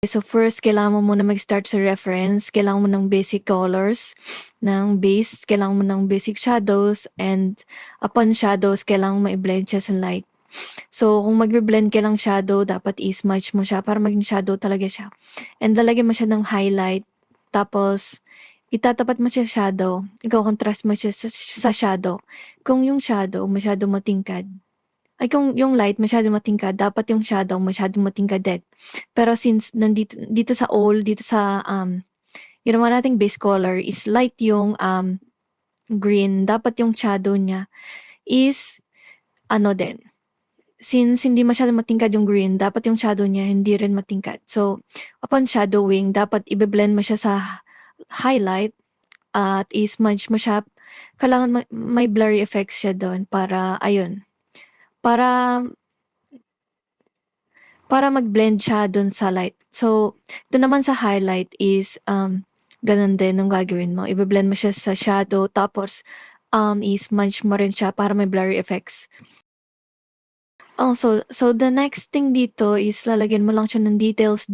So first, kailangan mo muna mag-start sa reference. Kailangan mo ng basic colors ng base. Kailangan mo ng basic shadows. And upon shadows, kailangan mo i-blend siya sa light. So, kung magbe-blend ka ng shadow, dapat i-smudge mo siya para maging shadow talaga siya. And lalagyan mo siya ng highlight. Tapos, itatapat mo siya shadow. Iko-contrast mo siya sa shadow. Kung yung shadow masyado matingkad, ay kung yung light masyado matingkad, dapat yung shadow masyado matingkad din. Pero since dito sa all, dito sa ginawa nating base color is light yung green, dapat yung shadow niya is ano din. Since hindi masyado matingkad yung green, dapat yung shadow niya hindi rin matingkad. So, upon shadowing, dapat i-blend mo siya sa highlight at i-smudge mo siya. Kailangan may blurry effects siya doon para, ayun, para mag-blend siya dun sa light. So, dun naman sa highlight is, ganun din ang gagawin mo. I-blend mo siya sa shadow, tapos, i-smudge mo rin siya para may blurry effects. Oh, so the next thing dito is lalagyan mo lang siya ng details,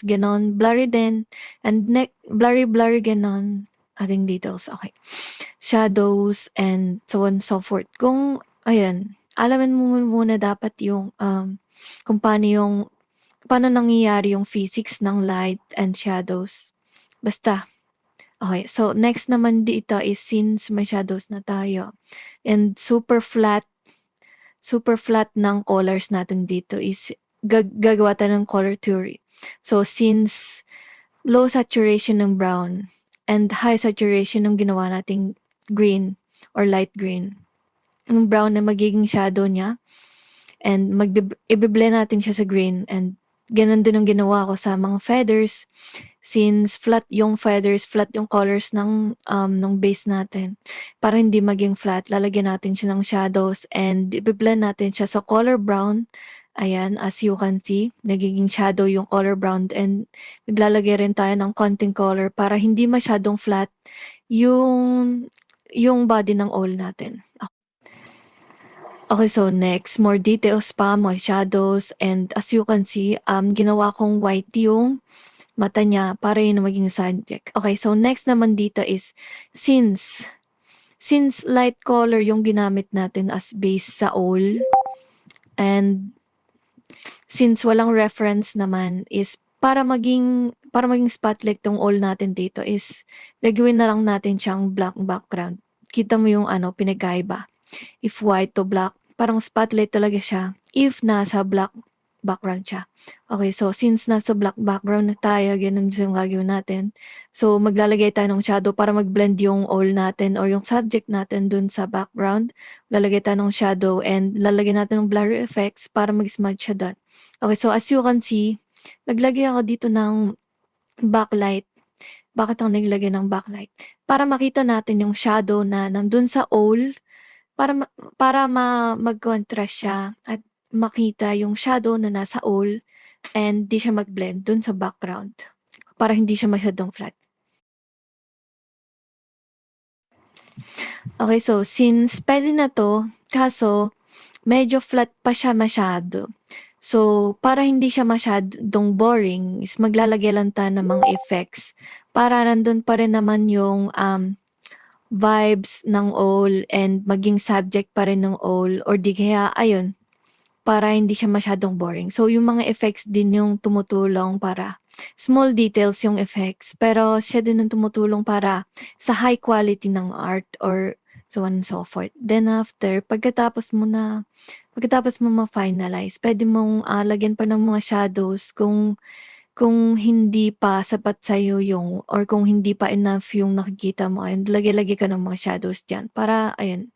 ganon, blurry din, and blurry, ganon, ating details, okay. Shadows, and so on and so forth. Kung, ayan, alamin mo muna dapat yung, kung paano nangyayari yung physics ng light and shadows. Basta. Okay, so next naman dito is since may shadows na tayo, and super flat ng colors natin dito is gagawa tayo ng color theory. So, since low saturation ng brown and high saturation ng ginawa nating green or light green, yung brown na magiging shadow niya, and i-blend natin siya sa green, and ganun din ang ginawa ko sa mga feathers. Since flat yung feathers, flat yung colors ng base natin. Para hindi maging flat, lalagyan natin siya ng shadows and i-blend natin siya sa color brown. Ayan, as you can see, nagiging shadow yung color brown, and naglalagay rin tayo ng konting color para hindi masyadong flat yung body ng all natin. Okay, so next, more details pa, more shadows, and as you can see, ginawa kong white yung mata niya para yun ang maging subject. Okay, so next naman dito is, since light color yung ginamit natin as base sa all, and since walang reference naman is para maging spotlight tong all natin dito is gagawin na lang natin siyang black background. Kita mo yung pinagkaiba. If white to black, parang spotlight talaga siya if nasa black background siya. Okay, so since nasa black background na tayo, ganun yung gagawin natin. So, maglalagay tayo ng shadow para mag-blend yung all natin or yung subject natin dun sa background. Lalagay tayo ng shadow and lalagay natin ng blurry effects para mag-smudge siya dun. Okay, so as you can see, naglagay ako dito ng backlight. Bakit ako naglagay ng backlight? Para makita natin yung shadow na nandun sa all, para mag-contrast siya at makita yung shadow na nasa all and di siya mag-blend dun sa background para hindi siya masyadong flat. Okay, so since pwede na to, kaso medyo flat pa siya masyado. So, para hindi siya masyadong boring, is maglalagay lang tayo ng mga effects para nandun pa rin naman yung vibes ng all and maging subject pa rin ng all, or di kaya, ayun, para hindi siya masyadong boring. So, yung mga effects din yung tumutulong para small details yung effects, pero siya din yung tumutulong para sa high quality ng art or so on and so forth. Then after, pagkatapos mo ma-finalize, pwede mong lagyan pa ng mga shadows kung hindi pa sapat sa'yo yung, or kung hindi pa enough yung nakikita mo, ayun, lagay-lagay ka ng mga shadows dyan para, ayun.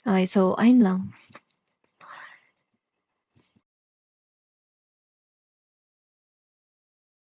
Okay, so, ayun lang.